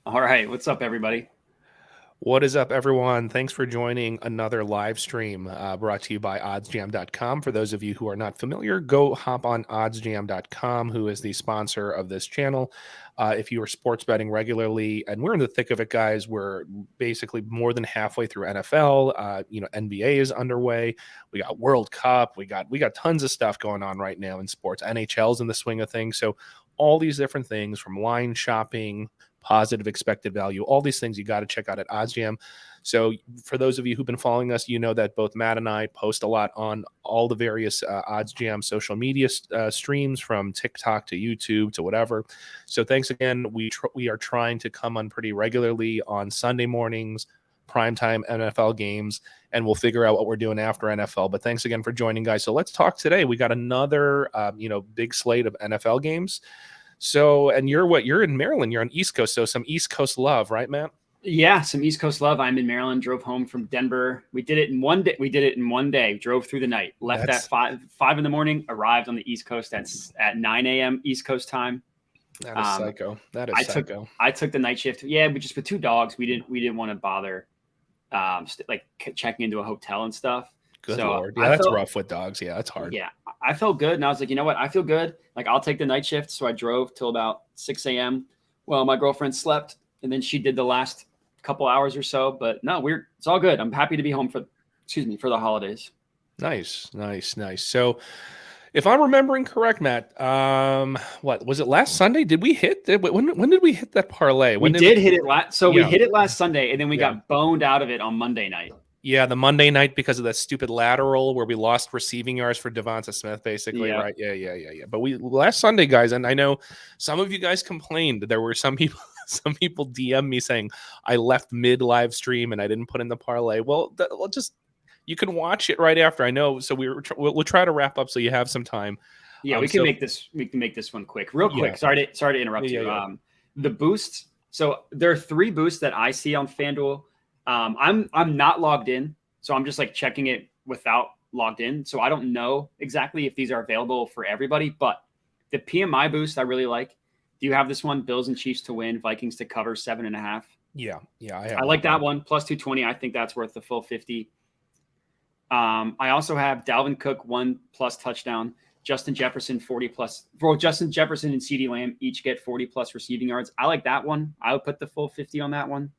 All right, what's up, everybody? What is up, everyone? Thanks for joining another live stream brought to you by oddsjam.com. For those of you who are not familiar, go hop on oddsjam.com, who is the sponsor of this channel. If you are sports betting regularly, and we're in the thick of it, guys, we're basically more than halfway through NFL. NBA is underway. We got World Cup. We got tons of stuff going on right now in sports. NHL's in the swing of things. So all these different things from line shopping, positive expected value, all these things you got to check out at OddsJam. So for those of you who've been following us, you know that both Matt and I post a lot on all the various OddsJam social media streams, from TikTok to YouTube to whatever. So thanks again. We are trying to come on pretty regularly on Sunday mornings, primetime NFL games, and we'll figure out what we're doing after NFL. But thanks again for joining, guys. So let's talk today. We got another big slate of NFL games. So, and you're in Maryland, you're on East Coast, so some East Coast love, right, Matt? Yeah, some East Coast love. I'm in Maryland. Drove home from Denver. We did it in one day. We did it in one day. Drove through the night. Left at five in the morning. Arrived on the East Coast at 9 a.m. East Coast time. That is psycho. That is psycho. I took the night shift. Yeah, we just with two dogs. We didn't want to bother, checking into a hotel and stuff. Good Lord. Yeah, that's rough with dogs. Yeah, that's hard. Yeah, I felt good. And I was like, you know what? I feel good. Like, I'll take the night shift. So I drove till about 6 a.m. Well, my girlfriend slept, and then she did the last couple hours or so. But no, it's all good. I'm happy to be home for the holidays. Nice. So if I'm remembering correct, Matt, what was it, last Sunday? Did we hit? When did we hit that parlay? We hit it last. So we hit it last Sunday, and then we got boned out of it on Monday night. Yeah, the Monday night because of that stupid lateral where we lost receiving yards for Devonta Smith, basically, right? Yeah. But last Sunday, guys, and I know some of you guys complained. There were some people DM me saying I left mid live stream and I didn't put in the parlay. Well, you can watch it right after. I know. So we'll try to wrap up so you have some time. Yeah, we can make this one quick, real quick. Yeah. Sorry to interrupt you. Yeah. The boosts. So there are 3 boosts that I see on FanDuel. I'm not logged in, so I'm just like checking it without logged in. So I don't know exactly if these are available for everybody, but the PMI boost I really like. Do you have this one? Bills and Chiefs to win, Vikings to cover 7.5. Yeah. I like that one. Plus 220. I think that's worth the full 50. I also have Dalvin Cook 1+ touchdown, Justin Jefferson 40+. For Justin Jefferson and CeeDee Lamb each get 40+ receiving yards. I like that one. I would put the full 50 on that one.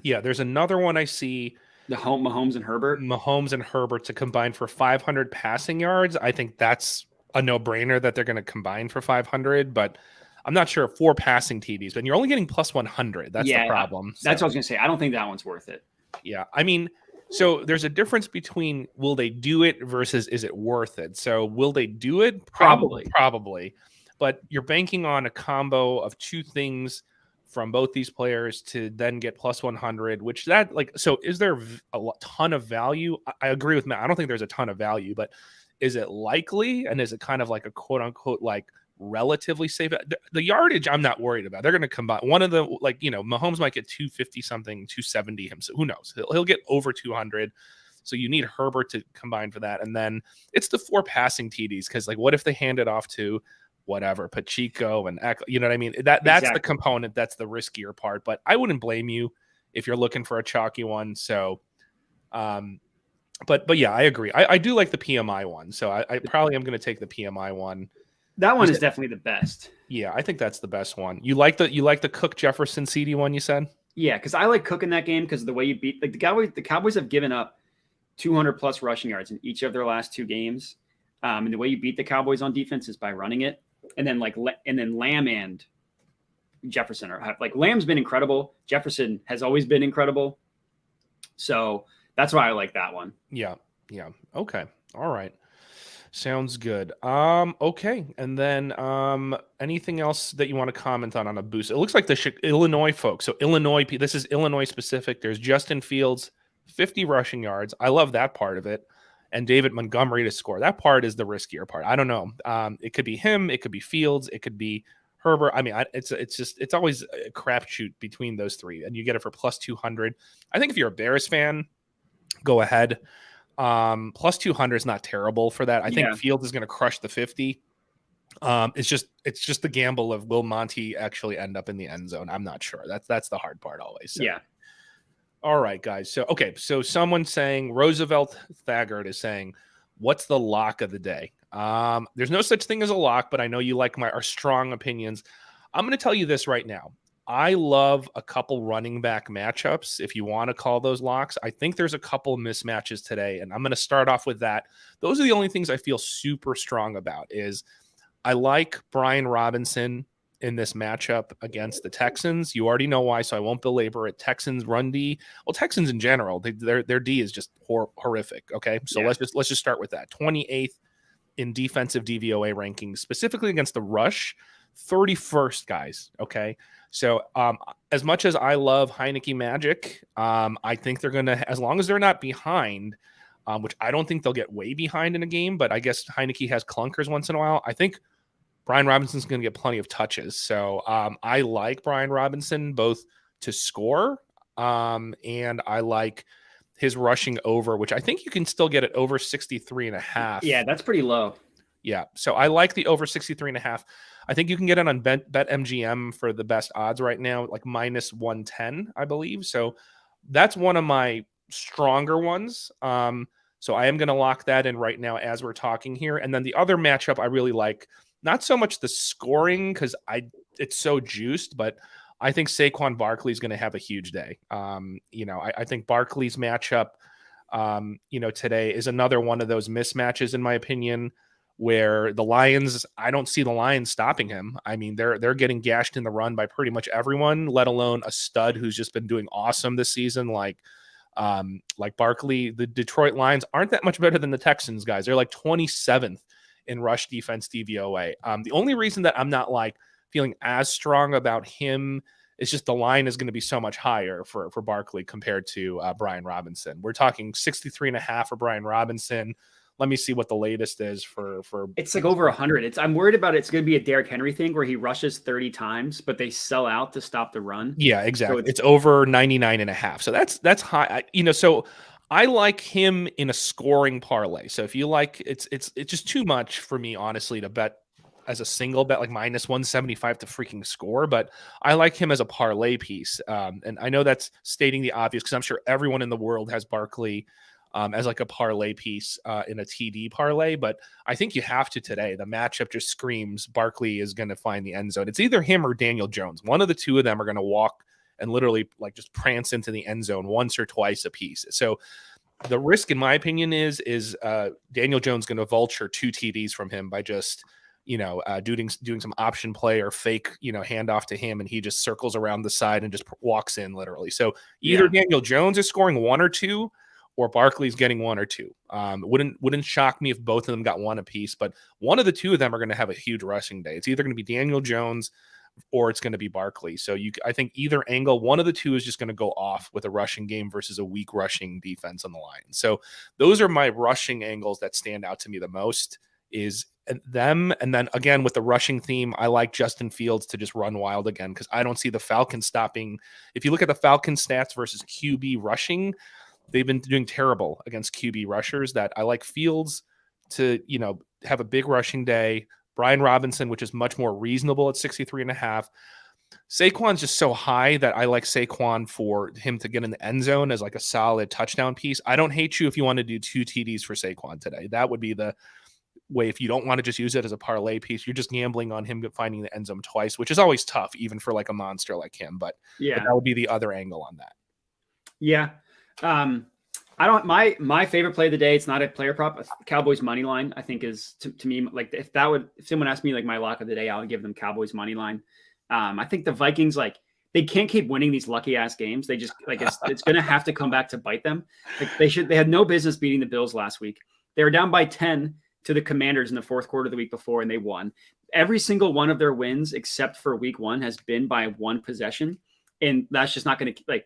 Yeah, there's another one I see. The Mahomes and Herbert. Mahomes and Herbert to combine for 500 passing yards. I think that's a no-brainer that they're going to combine for 500, but I'm not sure 4 passing TDs. But you're only getting plus 100. That's the problem. That's what I was going to say. I don't think that one's worth it. Yeah, I mean, so there's a difference between will they do it versus is it worth it. So will they do it? Probably. But you're banking on a combo of 2 things from both these players to then get plus 100, which so is there a ton of value? I agree with Matt. I don't think there's a ton of value, but is it likely? And is it kind of like a quote unquote, like relatively safe? The yardage, I'm not worried about. They're going to combine one of the, Mahomes might get 250 something, 270 himself. Who knows? He'll get over 200. So you need Herbert to combine for that. And then it's the 4 passing TDs. Cause what if they hand it off to whatever, Pacheco and you know what I mean? That's exactly the component. That's the riskier part, but I wouldn't blame you if you're looking for a chalky one. So, but yeah, I agree. I do like the PMI one. So I probably am going to take the PMI one. That one is definitely the best. Yeah. I think that's the best one. You like the Cook Jefferson CD one you said? Yeah. Cause I like Cook in that game because of the way you beat the Cowboys have given up 200+ rushing yards in each of their last 2 games. And the way you beat the Cowboys on defense is by running it. And then Lamb and Jefferson are like, Lamb's been incredible. Jefferson has always been incredible. So that's why I like that one. Yeah. Okay. All right. Sounds good. Okay. And then anything else that you want to comment on a boost? It looks like the Illinois folks. So Illinois, this is Illinois specific. There's Justin Fields, 50 rushing yards. I love that part of it. And David Montgomery to score. That part is the riskier part. I don't know. It could be him. It could be Fields. It could be Herbert. I mean, it's always a crapshoot between those 3, and you get it for plus 200. I think if you're a Bears fan, go ahead. Plus 200 is not terrible for that. I think Fields is going to crush the 50. It's just the gamble of will Monty actually end up in the end zone? I'm not sure. That's the hard part always. So. Yeah. All right, guys. So someone saying Roosevelt Thagard is saying, what's the lock of the day? There's no such thing as a lock, but I know you like our strong opinions. I'm going to tell you this right now. I love a couple running back matchups, if you want to call those locks. I think there's a couple mismatches today, and I'm going to start off with that. Those are the only things I feel super strong about. Is I like Brian Robinson in this matchup against the Texans. You already know why, so I won't belabor it. Texans run D. Well, Texans in general, their D is just horrific. Okay, so let's just start with that. 28th in defensive DVOA rankings, specifically against the rush. 31st, guys. Okay, so as much as I love Heineke Magic, I think they're gonna, as long as they're not behind. Which I don't think they'll get way behind in a game, but I guess Heineke has clunkers once in a while. I think Brian Robinson's going to get plenty of touches. So I like Brian Robinson both to score and I like his rushing over, which I think you can still get it over 63.5. Yeah, that's pretty low. Yeah. So I like the over 63.5. I think you can get it on BetMGM for the best odds right now, like minus 110, I believe. So that's one of my stronger ones. So I am going to lock that in right now as we're talking here. And then the other matchup I really like, not so much the scoring because it's so juiced, but I think Saquon Barkley is going to have a huge day. I think Barkley's matchup, today is another one of those mismatches in my opinion, where the Lions, I don't see the Lions stopping him. I mean, they're getting gashed in the run by pretty much everyone, let alone a stud who's just been doing awesome this season, like Barkley. The Detroit Lions aren't that much better than the Texans, guys. They're like 27th in rush defense DVOA. The only reason that I'm not like feeling as strong about him is just the line is going to be so much higher for Barkley compared to Brian Robinson. We're talking 63.5 for Brian Robinson. Let me see what the latest is for. It's like over 100. I'm worried about it's going to be a Derrick Henry thing where he rushes 30 times, but they sell out to stop the run. Yeah, exactly. So it's over 99.5. So that's high. So I like him in a scoring parlay. So if you like, it's just too much for me, honestly, to bet as a single bet, like minus 175 to freaking score. But I like him as a parlay piece. And I know that's stating the obvious because I'm sure everyone in the world has Barkley as like a parlay piece in a TD parlay. But I think you have to today. The matchup just screams Barkley is going to find the end zone. It's either him or Daniel Jones. One of the two of them are going to walk and literally like just prance into the end zone once or twice a piece. So the risk, in my opinion, is Daniel Jones going to vulture 2 TDs from him by just, doing some option play or fake, handoff to him. And he just circles around the side and just walks in literally. So either Daniel Jones is scoring 1 or 2 or Barkley's getting 1 or 2. Wouldn't shock me if both of them got 1 apiece, but one of the two of them are going to have a huge rushing day. It's either going to be Daniel Jones or it's going to be Barkley. So I think either angle, one of the two is just going to go off with a rushing game versus a weak rushing defense on the line. So those are my rushing angles that stand out to me the most is them. And then again, with the rushing theme, I like Justin Fields to just run wild again, because I don't see the Falcons stopping. If you look at the Falcons stats versus QB rushing, they've been doing terrible against QB rushers. That I like Fields to, have a big rushing day. Brian Robinson, which is much more reasonable at 63.5. Saquon's just so high that I like Saquon for him to get in the end zone as like a solid touchdown piece. I don't hate you if you want to do 2 TDs for Saquon today. That would be the way. If you don't want to just use it as a parlay piece, you're just gambling on him finding the end zone twice, which is always tough, even for like a monster like him. But that would be the other angle on that. Yeah. I don't, my favorite play of the day, it's not a player prop. Cowboys money line, I think is to me, like if someone asked me like my lock of the day, I would give them Cowboys money line. I think the Vikings, like they can't keep winning these lucky ass games. They just like, it's going to have to come back to bite them. Like they had no business beating the Bills last week. They were down by 10 to the Commanders in the fourth quarter of the week before, and they won. Every single one of their wins, except for week 1, has been by 1 possession. And that's just not going to like,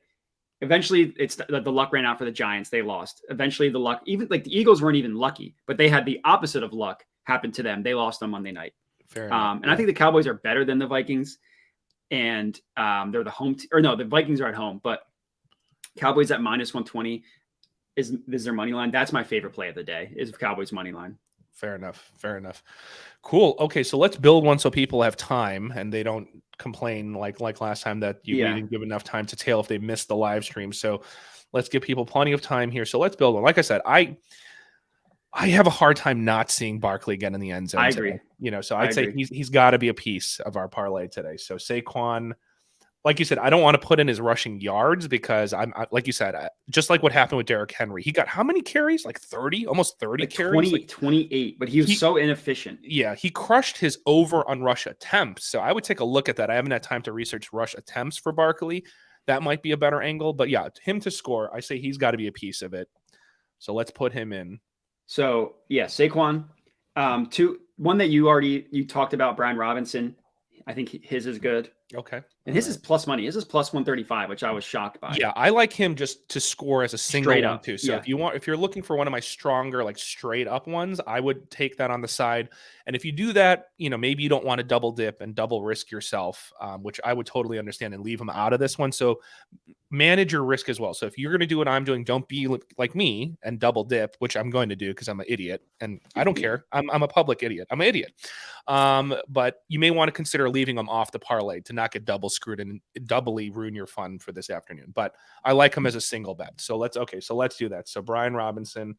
eventually, it's the luck ran out for the Giants. They lost. Eventually, the luck, even like the Eagles weren't even lucky, but they had the opposite of luck happen to them. They lost on Monday night. Fair enough. And I think the Cowboys are better than the Vikings, and they're the home the Vikings are at home, but Cowboys at minus 120 is their money line. That's my favorite play of the day is Cowboys money line. Fair enough. Fair enough. Cool. Okay, so let's build one so people have time and they don't complain like last time that we didn't give enough time to tail if they missed the live stream. So let's give people plenty of time here. So let's build one. Like I said, I have a hard time not seeing Barkley again in the end zone. I agree. Today. You know, so I'd say he's got to be a piece of our parlay today. So Saquon, like you said, I don't want to put in his rushing yards because I'm like you said, just like what happened with Derrick Henry. He got how many carries? Like 30, almost 30 like carries? 28, but he was so inefficient. Yeah, he crushed his over on rush attempts. So I would take a look at that. I haven't had time to research rush attempts for Barkley. That might be a better angle. But yeah, him to score, I say he's got to be a piece of it. So let's put him in. So yeah, Saquon. One that you talked about, Brian Robinson. I think his is good. Okay. And his is plus money. His is plus 135, which I was shocked by. Yeah, I like him just to score as a single straight one up. too. So if you're looking for one of my stronger, like straight up ones, I would take that on the side. And if you do that, you know, maybe you don't want to double dip and double risk yourself, which I would totally understand and leave him out of this one. So manage your risk as well. So if you're going to do what I'm doing, don't be like me and double dip, which I'm going to do because I'm an idiot and I don't care. I'm a public idiot. I'm an idiot. But you may want to consider leaving them off the parlay to not get double screwed and doubly ruin your fun for this afternoon. But I like him as a single bet. So let's do that. So Brian Robinson.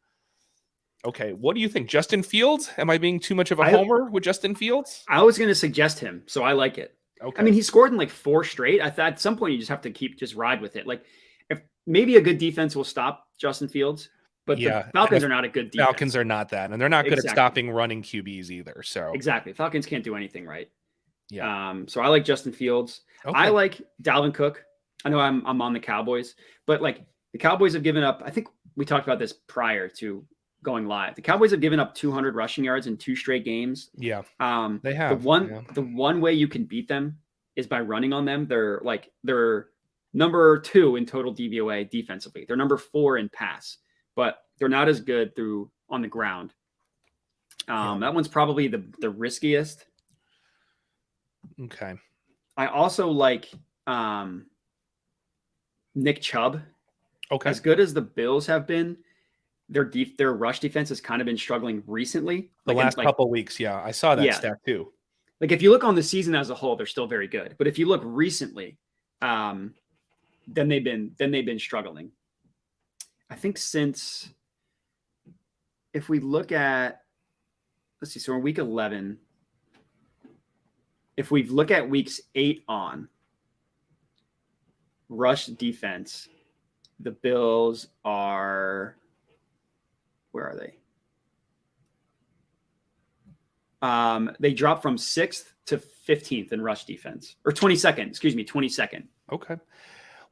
Okay. What do you think? Justin Fields? Am I being too much of a homer with Justin Fields? I was going to suggest him. So I like it. Okay. I mean, he scored in like 4 straight. I thought at some point you just have to just ride with it. Like if maybe a good defense will stop Justin Fields, but the Falcons are not a good defense. Falcons are not that. And they're not good at stopping running QBs either. So exactly. Falcons can't do anything right. Yeah. So I like Justin Fields. Okay. I like Dalvin Cook. I know I'm on the Cowboys, but like the Cowboys have given up, I think we talked about this prior to going live. The Cowboys have given up 200 rushing yards in 2 straight games. Yeah. They have. The one way you can beat them is by running on them. They're number 2 in total DVOA defensively. They're number 4 in pass, but they're not as good on the ground. That one's probably the riskiest. Okay. I also like Nick Chubb. Okay. As good as the Bills have been, their rush defense has kind of been struggling recently. The last couple weeks, yeah. I saw that stat too. Like if you look on the season as a whole, they're still very good. But if you look recently, then they've been struggling. I think if we look at, let's see, so in week 11, if we look at weeks 8 on rush defense, the Bills are, where are they? They dropped from 6th to 15th in rush defense, or 22nd. Okay.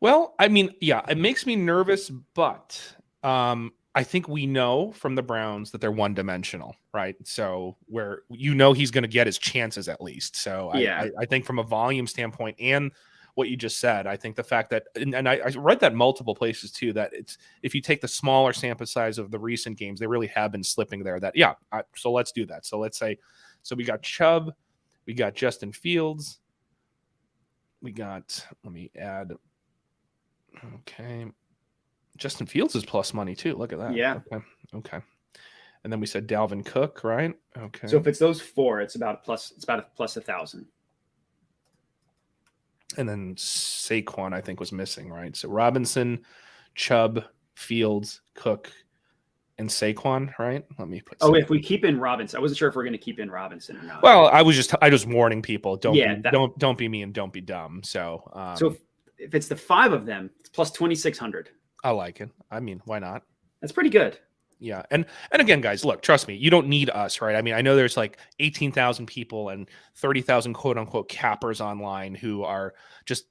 Well, I mean, yeah, it makes me nervous, but I think we know from the Browns that they're one-dimensional, right? So where he's going to get his chances at least. So yeah. I think from a volume standpoint and what you just said, I think the fact that, and I read that multiple places too, that it's, if you take the smaller sample size of the recent games, they really have been slipping there. So let's do that. So let's say, we got Chubb, we got Justin Fields, let me add, okay. Justin Fields is plus money too. Look at that. Yeah. Okay. And then we said Dalvin Cook, right? Okay. So if it's those 4, it's about a plus 1,000. And then Saquon, I think, was missing, right? So Robinson, Chubb, Fields, Cook, and Saquon, right? Let me put. If we keep in Robinson, I wasn't sure if we're going to keep in Robinson or not. Well, I was warning people. Don't be me and don't be dumb. So, if it's the 5 of them, it's plus 2,600. I like it. I mean, why not? That's pretty good. Yeah. And again, guys, look, trust me, you don't need us, right? I mean, I know there's like 18,000 people and 30,000 quote unquote cappers online who are just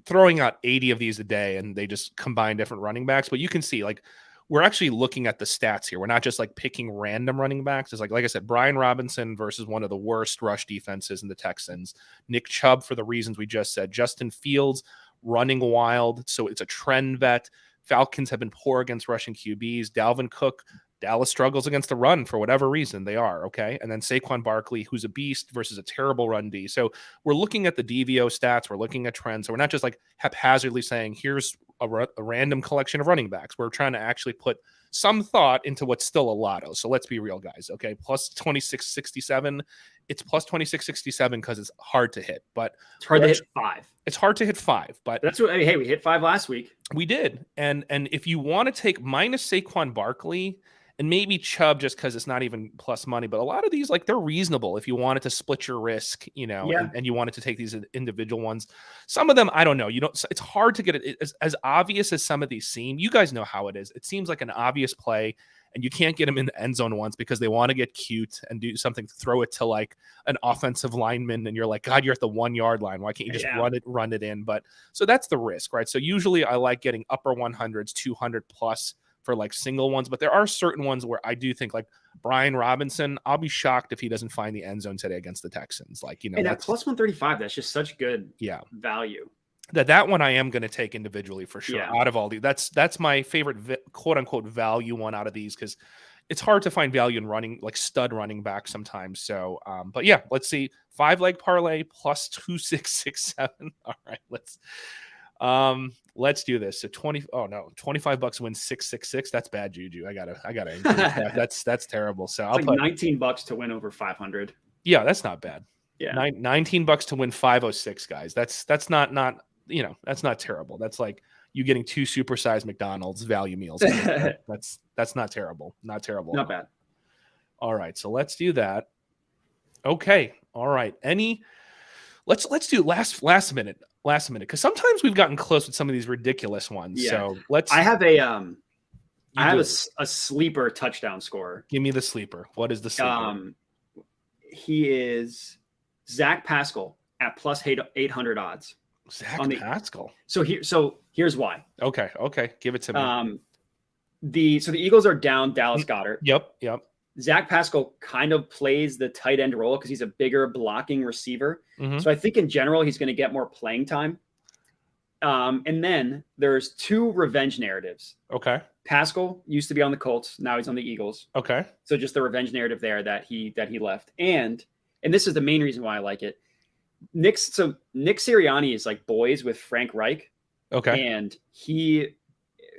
throwing out 80 of these a day and they just combine different running backs. But you can see, like, we're actually looking at the stats here. We're not just like picking random running backs. It's like I said, Brian Robinson versus one of the worst rush defenses in the Texans. Nick Chubb, for the reasons we just said. Justin Fields running wild. So it's a trend vet. Falcons have been poor against rushing QBs. Dalvin Cook, Dallas struggles against the run for whatever reason they are, okay? And then Saquon Barkley, who's a beast versus a terrible run D. So we're looking at the DVO stats. We're looking at trends. So we're not just like haphazardly saying, here's a random collection of running backs. We're trying to actually put some thought into what's still a lotto. So let's be real, guys. Okay, plus 2667. It's plus 2667 because it's hard to hit, but it's hard to hit 5. It's hard to hit 5, but that's what. Hey, we hit 5 last week. We did, and if you want to take minus Saquon Barkley and maybe Chubb, just because it's not even plus money, but a lot of these, like, they're reasonable if you wanted to split your risk, you know, and you wanted to take these individual ones. Some of them, I don't know. You don't. It's hard to get it as obvious as some of these seem. You guys know how it is. It seems like an obvious play, and you can't get them in the end zone once because they want to get cute and do something, throw it to like an offensive lineman, and you're like, God, you're at the 1 yard line. Why can't you just run it in? But so that's the risk, right? So usually I like getting upper 100s, 200 plus for like single ones, but there are certain ones where I do think, like Brian Robinson, I'll be shocked if he doesn't find the end zone today against the Texans. Like, you know, and that's plus 135. That's just such good value. That one I am going to take individually for sure. Out of all these, that's my favorite quote unquote value one out of these, because it's hard to find value in running, like stud running back sometimes. So, but yeah, let's see, 5-leg parlay plus 2667. All right, let's do this. So $25 wins 666. That's bad juju. I gotta. that's terrible. So I'll put $19 to win over 500. Yeah, that's not bad. Yeah, $19 to win 506, guys. That's not. You know, that's not terrible. That's like you getting 2 supersized McDonald's value meals. That's not terrible. Not terrible. Not bad. All right, so let's do that. Okay. All right. Let's do last minute, because sometimes we've gotten close with some of these ridiculous ones. Yeah. So I have a sleeper touchdown scorer. Give me the sleeper. What is the sleeper? He is Zach Pascal at plus 800 odds. Zach Pascal. So here's why. Okay. Give it to me. The Eagles are down Dallas Goedert. Yep. Zach Pascal kind of plays the tight end role because he's a bigger blocking receiver. Mm-hmm. So I think in general he's going to get more playing time. And then there's 2 revenge narratives. Okay. Pascal used to be on the Colts. Now he's on the Eagles. Okay. So just the revenge narrative there that he left. And this is the main reason why I like it. Nick Sirianni is like boys with Frank Reich. Okay. And he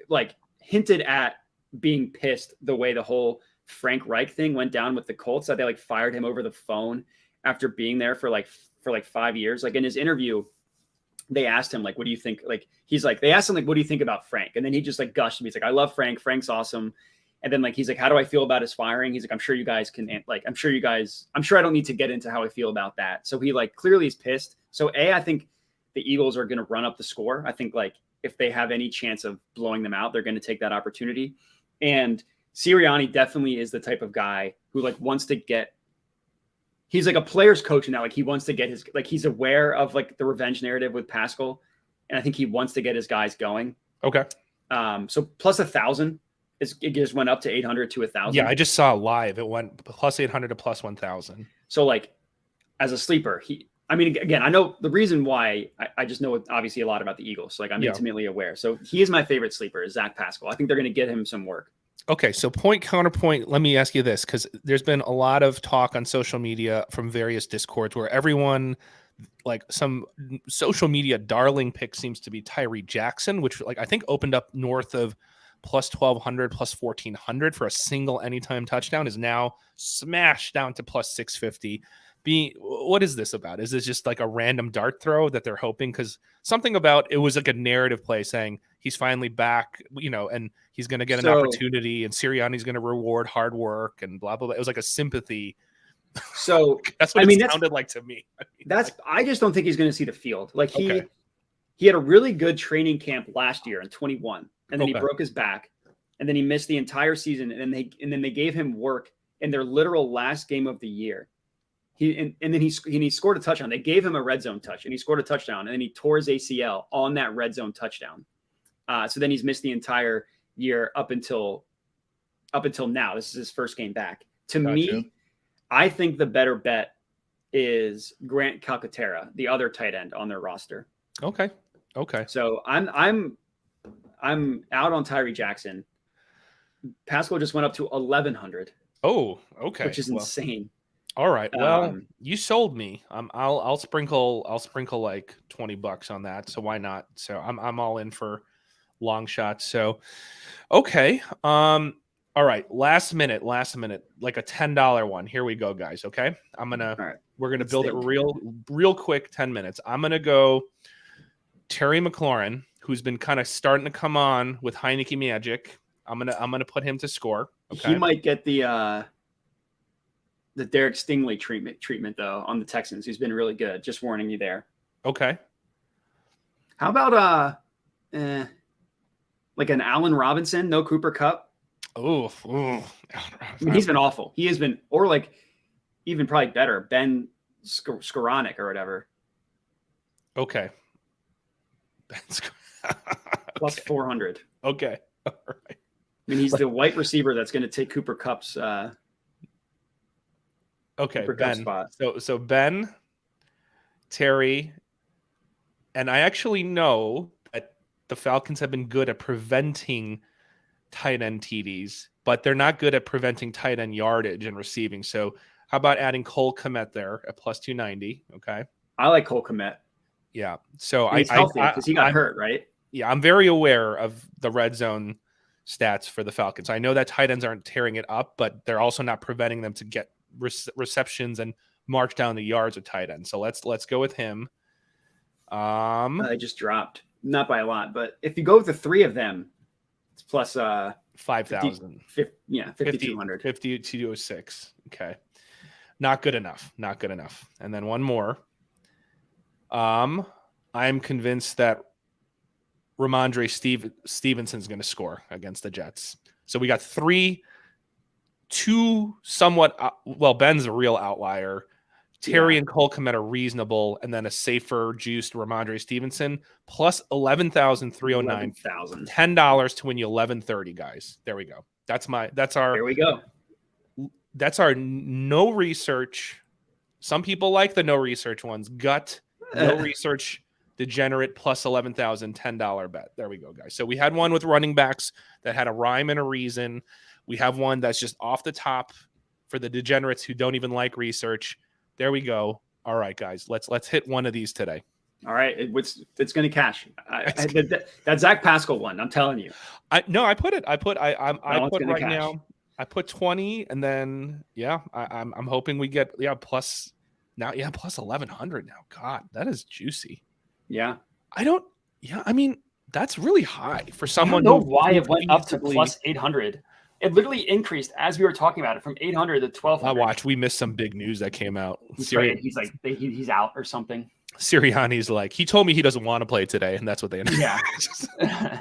like hinted at being pissed the way the whole Frank Reich thing went down with the Colts, that they like fired him over the phone after being there for 5 years. Like in his interview, they asked him, like, what do you think? Like, they asked him, like, what do you think about Frank? And then he just like gushed. He's like, I love Frank. Frank's awesome. And then like, he's like, how do I feel about his firing? He's like, I'm sure I don't need to get into how I feel about that. So he like clearly is pissed. So I think the Eagles are going to run up the score. I think like if they have any chance of blowing them out, they're going to take that opportunity. And Sirianni definitely is the type of guy who like wants to get, he's like a player's coach now. Like he wants to get his, like he's aware of like the revenge narrative with Pascal. And I think he wants to get his guys going. Okay. So plus 1,000. It just went up to 800 to 1,000. Yeah, I just saw live. It went plus 800 to plus 1,000. So, like, as a sleeper, again, I know the reason why. I just know obviously a lot about the Eagles. So, like, I'm intimately aware. So, he is my favorite sleeper, is Zach Pascal. I think they're going to get him some work. Okay, so point counterpoint. Let me ask you this, because there's been a lot of talk on social media from various Discords where everyone, like some social media darling pick seems to be Tyree Jackson, which like I think opened up north of plus 1,200, plus 1,400 for a single anytime touchdown, is now smashed down to plus 650. What is this about? Is this just like a random dart throw that they're hoping? Because something about it was like a narrative play saying he's finally back, you know, and he's going to get an opportunity, and Sirianni's going to reward hard work and blah, blah, blah. It was like a sympathy. So that's what it sounded like to me. I just don't think he's going to see the field. Like he had a really good training camp last year in 21. And then he broke his back, and then he missed the entire season. And then they gave him work in their literal last game of the year. Then he scored a touchdown. They gave him a red zone touch, and he scored a touchdown. And then he tore his ACL on that red zone touchdown. So then he's missed the entire year up until now. This is his first game back. To me, I think the better bet is Grant Calcaterra, the other tight end on their roster. Okay. So I'm out on Tyree Jackson. Pascal just went up to 1,100. Oh, okay. Which is insane. All right. Well, you sold me. I'll sprinkle like $20 on that. So why not? So I'm all in for long shots. So, okay. All right, last minute, like a $10 one. Here we go, guys. Okay, we're gonna build it real quick. 10 minutes. I'm gonna go Terry McLaurin, who's been kind of starting to come on with Heineke Magic. I'm gonna put him to score. Okay? He might get the Derek Stingley treatment though on the Texans. He's been really good. Just warning you there. Okay. How about like an Allen Robinson, no Cooper Kupp? Oh, I mean, he's been awful. He has been, or like even probably better, Ben Skoranek or whatever. Okay. Plus 400. Okay. All right. I mean, he's the white receiver that's going to take Cooper Kupp's okay, Cooper Ben. Kupp spot. So Ben, Terry, and I actually know that the Falcons have been good at preventing tight end TDs, but they're not good at preventing tight end yardage and receiving. So how about adding Cole Kmet there at plus 290? Okay. I like Cole Kmet. Yeah. So he's healthy because he got hurt, right? Yeah. I'm very aware of the red zone stats for the Falcons. I know that tight ends aren't tearing it up, but they're also not preventing them to get receptions and march down the yards with tight ends. So let's go with him. I just dropped, not by a lot, but if you go with the three of them, it's plus 5,000. 5,200. 5206. Okay. Not good enough. And then one more. I'm convinced that Ramondre Stevenson's going to score against the Jets. So we got two somewhat, Ben's a real outlier. Terry and Cole Kmet are reasonable, and then a safer juiced Ramondre Stevenson plus 11,309. $10 to win you 1130, guys. There we go. There we go. That's our no research. Some people like the no research ones. Gut, no research, degenerate plus 11,000, $10 bet. There we go, guys. So we had one with running backs that had a rhyme and a reason. We have one that's just off the top for the degenerates who don't even like research. There we go. All right, guys, let's hit one of these today. All right, it's going to cash. That Zach Pascal one, I'm telling you. I put right now. I put 20, and then I'm hoping we get plus 1,100 now. God, that is juicy. Yeah, I mean, that's really high for someone. I don't know why it went up to plus 800. It literally increased as we were talking about it from 800 to 1,200. Watch, we missed some big news that came out. He's like he's out or something. Sirianni's like, he told me he doesn't want to play today, and that's what they announced. Yeah.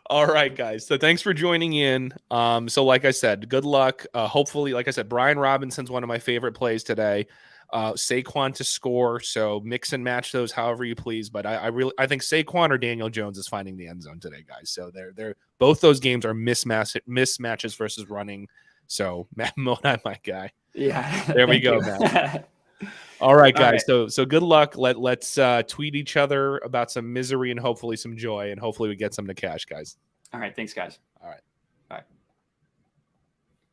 All right, guys. So thanks for joining in. So like I said, good luck. Hopefully, like I said, Brian Robinson's one of my favorite plays today. Saquon to score. So mix and match those however you please. But I think Saquon or Daniel Jones is finding the end zone today, guys. So they're both those games are mismatches versus running. So Matt Mona, my guy. Yeah. There we go, Matt. All right, guys. All right. So good luck. Let's tweet each other about some misery and hopefully some joy, and hopefully we get some to cash, guys. All right. Thanks, guys. All right.